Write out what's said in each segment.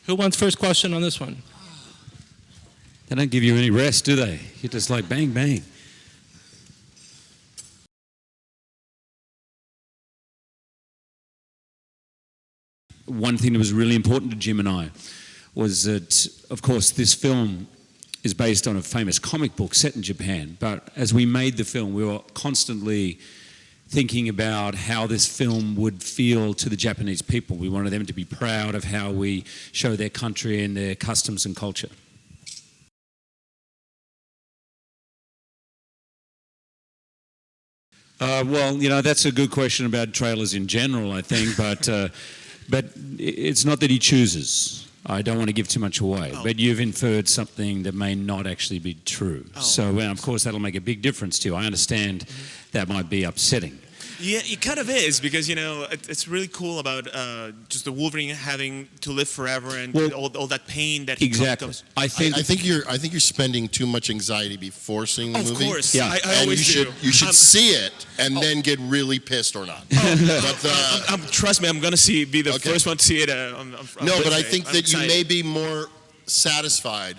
Who wants first question on this one? They don't give you any rest, do they? You're just like bang, bang. One thing that was really important to Jim and I was that, of course, this film is based on a famous comic book set in Japan. But as we made the film, we were constantly thinking about how this film would feel to the Japanese people. We wanted them to be proud of how we show their country and their customs and culture. Well, you know, that's a good question about trailers in general, I think, but it's not that he chooses. I don't want to give too much away, but you've inferred something that may not actually be true. So, of course, that'll make a big difference to you. I understand that might be upsetting. Yeah, it kind of is, because, you know, it's really cool about just the Wolverine having to live forever and all that pain that he comes. I think you're spending too much anxiety before seeing the movie. Of course, yeah. I always do. You should see it and then get really pissed or not. Trust me, I'm gonna be the first one to see it. But I think that you may be more satisfied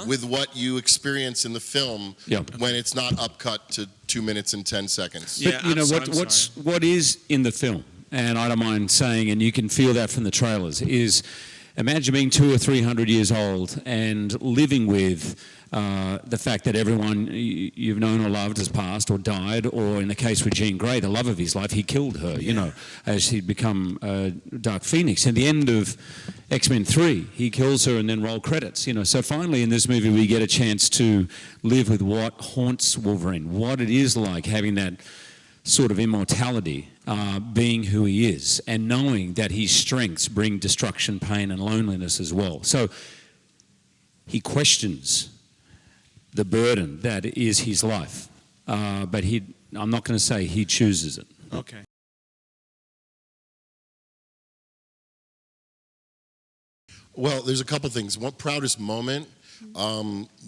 with what you experience in the film when it's not upcut to 2 minutes and 10 seconds. But you know what is in the film, and I don't mind saying, and you can feel that from the trailers, is imagine being 200 or 300 years old and living with the fact that everyone you've known or loved has passed or died, or in the case with Jean Grey, the love of his life, he killed her, you know, as he'd become Dark Phoenix. At the end of X-Men 3, he kills her and then roll credits, you know. So finally in this movie we get a chance to live with what haunts Wolverine, what it is like having that sort of immortality, being who he is, and knowing that his strengths bring destruction, pain, and loneliness as well. So he questions the burden that is his life, but I'm not going to say he chooses it. Okay. Well, there's a couple things. One proudest moment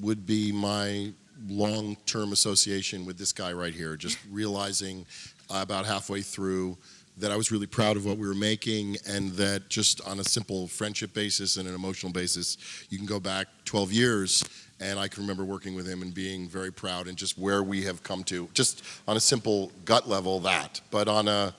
would be my long-term association with this guy right here, just realizing about halfway through that I was really proud of what we were making, and that just on a simple friendship basis and an emotional basis, you can go back 12 years, and I can remember working with him and being very proud, and just where we have come to, just on a simple gut level, that. But on a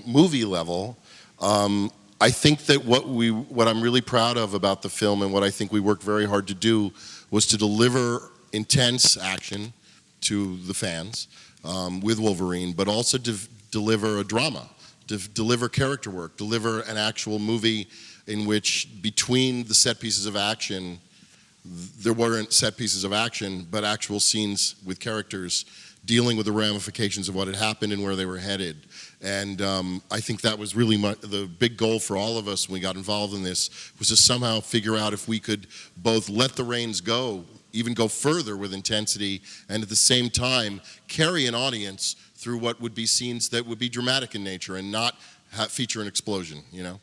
movie level, I think that what I'm really proud of about the film, and what I think we worked very hard to do, was to deliver intense action to the fans with Wolverine, but also to deliver a drama, to deliver character work, deliver an actual movie in which between the set pieces of action, there weren't set pieces of action, but actual scenes with characters dealing with the ramifications of what had happened and where they were headed. And I think that was really the big goal for all of us when we got involved in this, was to somehow figure out if we could both let the reins go, even go further with intensity, and at the same time carry an audience through what would be scenes that would be dramatic in nature and not feature an explosion, you know?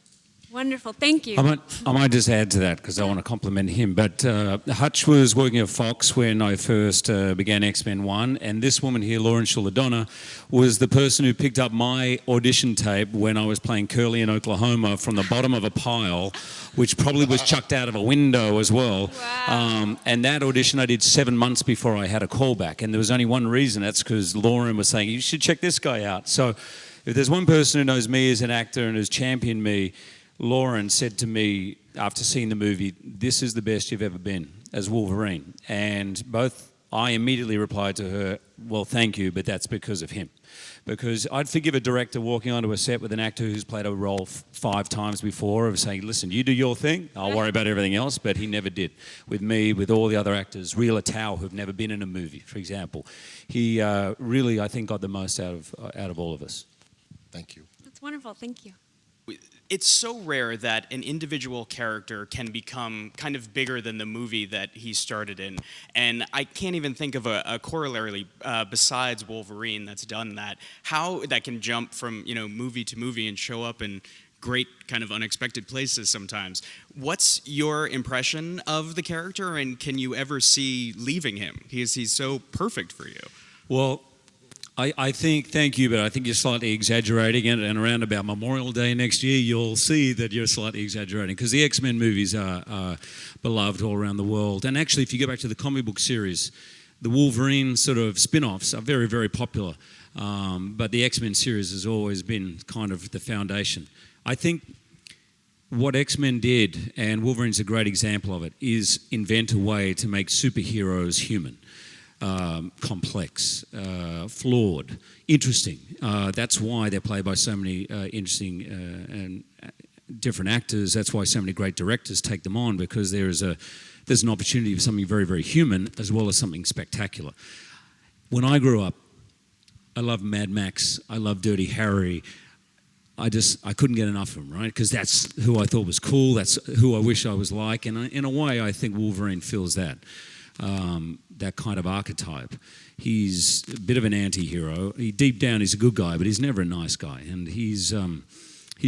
Wonderful, thank you. I might just add to that, because I want to compliment him, but Hutch was working at Fox when I first began X-Men 1, and this woman here, Lauren Shuladonna, was the person who picked up my audition tape when I was playing Curly in Oklahoma from the bottom of a pile, which probably was chucked out of a window as well. Wow. And that audition I did 7 months before I had a callback, and there was only one reason. That's because Lauren was saying, you should check this guy out. So if there's one person who knows me as an actor and has championed me, Lauren said to me after seeing the movie, this is the best you've ever been as Wolverine. And I immediately replied to her, well, thank you, but that's because of him. Because I'd forgive a director walking onto a set with an actor who's played a role 5 times before, of saying, listen, you do your thing, I'll worry about everything else, but he never did. With me, with all the other actors, Rhea Tao, who've never been in a movie, for example. He really, I think, got the most out of all of us. Thank you. That's wonderful, thank you. It's so rare that an individual character can become kind of bigger than the movie that he started in. And I can't even think of a corollary besides Wolverine that's done that. How that can jump from, you know, movie to movie and show up in great kind of unexpected places sometimes. What's your impression of the character, and can you ever see leaving him? He's so perfect for you. Well, I think, thank you, but I think you're slightly exaggerating it, and around about Memorial Day next year, you'll see that you're slightly exaggerating, because the X-Men movies are beloved all around the world. And actually, if you go back to the comic book series, the Wolverine sort of spin-offs are very, very popular. But the X-Men series has always been kind of the foundation. I think what X-Men did, and Wolverine's a great example of it, is invent a way to make superheroes human. Complex, flawed, interesting. That's why they're played by so many interesting and different actors. That's why so many great directors take them on, because there's an opportunity for something very, very human as well as something spectacular. When I grew up, I loved Mad Max. I loved Dirty Harry. I couldn't get enough of them, right? Because that's who I thought was cool. That's who I wish I was like. And in a way, I think Wolverine fills that. That kind of archetype. He's a bit of an anti-hero. Deep down, he's a good guy, but he's never a nice guy. And he's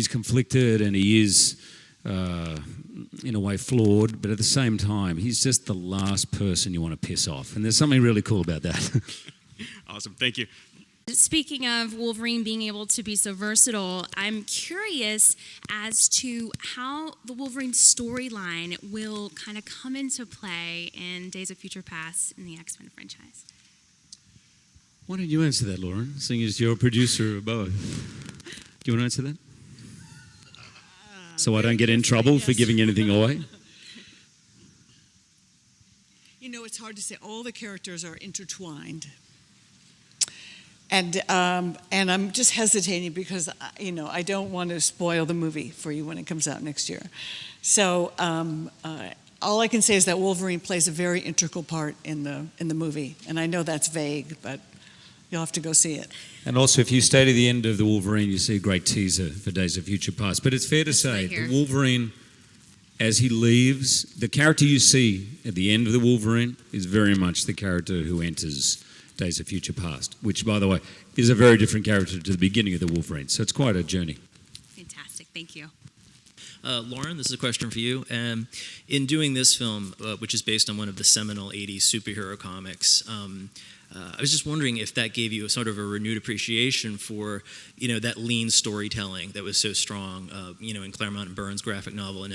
conflicted, and he is, in a way, flawed. But at the same time, he's just the last person you want to piss off. And there's something really cool about that. Awesome. Thank you. Speaking of Wolverine being able to be so versatile, I'm curious as to how the Wolverine storyline will kind of come into play in Days of Future Past in the X-Men franchise. Why don't you answer that, Lauren, seeing as you're a producer of both? Do you want to answer that? So I don't get in trouble for giving anything away? You know, it's hard to say. All the characters are intertwined. And I'm just hesitating because, I don't want to spoil the movie for you when it comes out next year. So all I can say is that Wolverine plays a very integral part in the movie. And I know that's vague, but you'll have to go see it. And also, if you stay to the end of the Wolverine, you see a great teaser for Days of Future Past. But it's fair to say, the Wolverine, as he leaves, the character you see at the end of the Wolverine is very much the character who enters Days of Future Past, which, by the way, is a very different character to the beginning of the Wolverine. So it's quite a journey. Fantastic. Thank you. Lauren, this is a question for you. In doing this film, which is based on one of the seminal 80s superhero comics, I was just wondering if that gave you a sort of a renewed appreciation for, that lean storytelling that was so strong, in Claremont and Burns' graphic novel,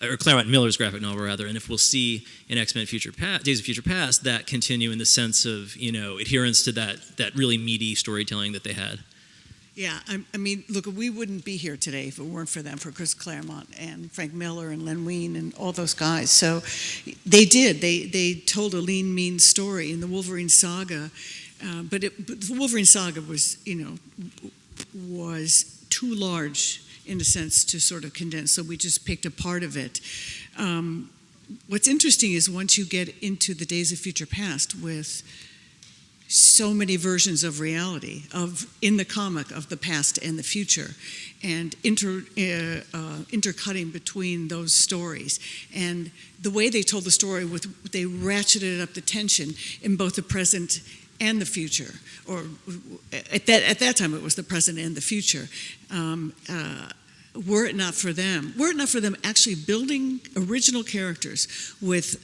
or Claremont and Miller's graphic novel, rather, and if we'll see in X-Men Days of Future Past that continue in the sense of, adherence to that really meaty storytelling that they had. Yeah, I mean, look, we wouldn't be here today if it weren't for them, for Chris Claremont and Frank Miller and Len Wein and all those guys. So they did. They told a lean, mean story in the Wolverine saga, but the Wolverine saga was, was too large in a sense to sort of condense, so we just picked a part of it. What's interesting is once you get into the Days of Future Past with so many versions of reality in the comic of the past and the future, and intercutting between those stories, and the way they told the story, they ratcheted up the tension in both the present and the future, or at that time it was the present and the future. Were it not for them actually building original characters with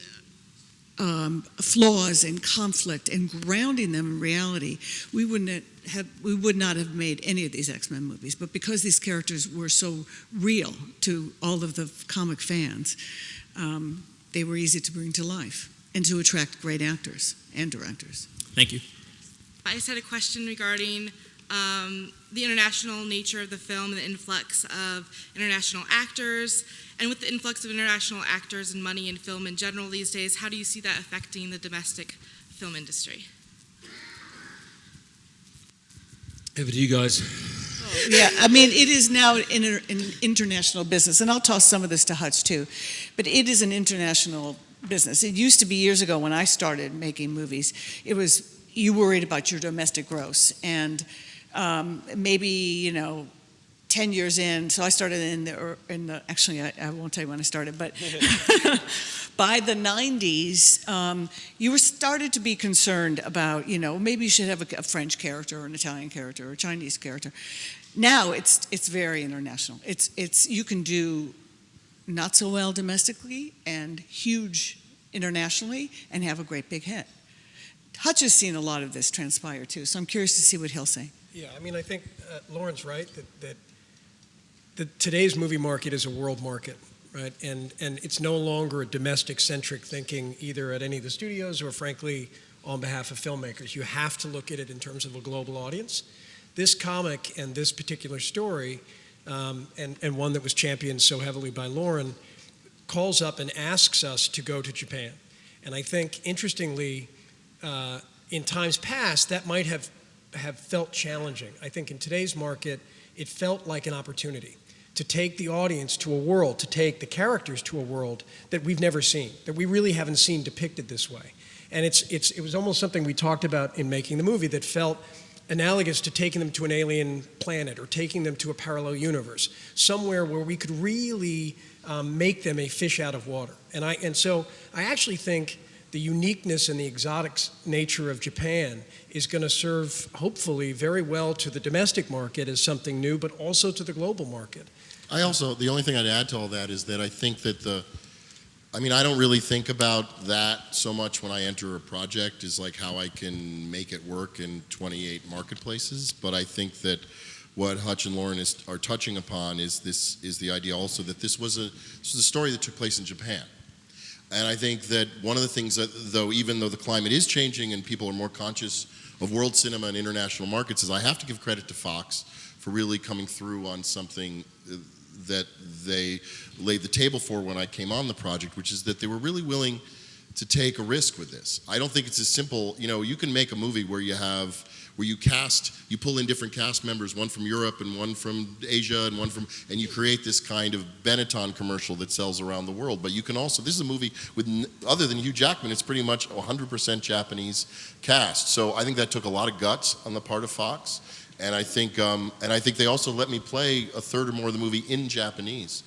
flaws and conflict and grounding them in reality, we would not have made any of these X-Men movies. But because these characters were so real to all of the comic fans, they were easy to bring to life and to attract great actors and directors. Thank you. I just had a question regarding the international nature of the film and the influx of international actors. And with the influx of international actors and money in film in general these days, how do you see that affecting the domestic film industry? Over to you guys. Yeah, I mean, it is now an international business, and I'll toss some of this to Hutch too, but it is an international business. It used to be years ago when I started making movies, it was you worried about your domestic gross, and maybe 10 years in, so I started actually I won't tell you when I started, but by the 90s, you were started to be concerned about, maybe you should have a French character or an Italian character or a Chinese character. Now it's very international. It's you can do not so well domestically and huge internationally and have a great big hit. Hutch has seen a lot of this transpire too, so I'm curious to see what he'll say. Yeah, I mean, I think Lauren's right that today's movie market is a world market, right? And it's no longer a domestic-centric thinking either at any of the studios or, frankly, on behalf of filmmakers. You have to look at it in terms of a global audience. This comic and this particular story, and one that was championed so heavily by Lauren, calls up and asks us to go to Japan. And I think, interestingly, in times past, that might have felt challenging. I think in today's market, it felt like an opportunity to take the audience to a world, to take the characters to a world that we've never seen, that we really haven't seen depicted this way. And it was almost something we talked about in making the movie that felt analogous to taking them to an alien planet or taking them to a parallel universe, somewhere where we could really make them a fish out of water. And so I actually think the uniqueness and the exotic nature of Japan is going to serve, hopefully, very well to the domestic market as something new, but also to the global market. The only thing I'd add to all that is that I think that I don't really think about that so much when I enter a project, is like how I can make it work in 28 marketplaces. But I think that what Hutch and Lauren are touching upon is the idea also that this was a story that took place in Japan. And I think that one of the things that, even though the climate is changing and people are more conscious of world cinema and international markets, is I have to give credit to Fox for really coming through on something that they laid the table for when I came on the project, which is that they were really willing to take a risk with this. I don't think it's as simple, you can make a movie where you pull in different cast members, one from Europe and one from Asia and and you create this kind of Benetton commercial that sells around the world. But you can also, this is a movie with, other than Hugh Jackman, it's pretty much 100% Japanese cast. So I think that took a lot of guts on the part of Fox. And I think they also let me play a third or more of the movie in Japanese,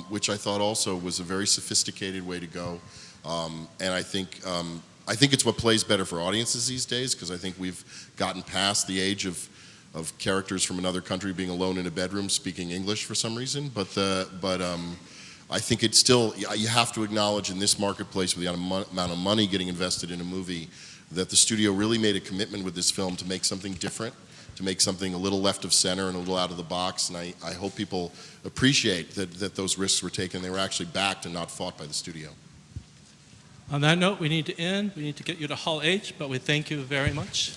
which I thought also was a very sophisticated way to go. And I think it's what plays better for audiences these days, because I think we've gotten past the age of characters from another country being alone in a bedroom speaking English for some reason. But I think it's still, you have to acknowledge in this marketplace with the amount of money getting invested in a movie, that the studio really made a commitment with this film to make something different, to make something a little left of center and a little out of the box. And I hope people appreciate that those risks were taken. They were actually backed and not fought by the studio. On that note, we need to end. We need to get you to Hall H, but we thank you very much.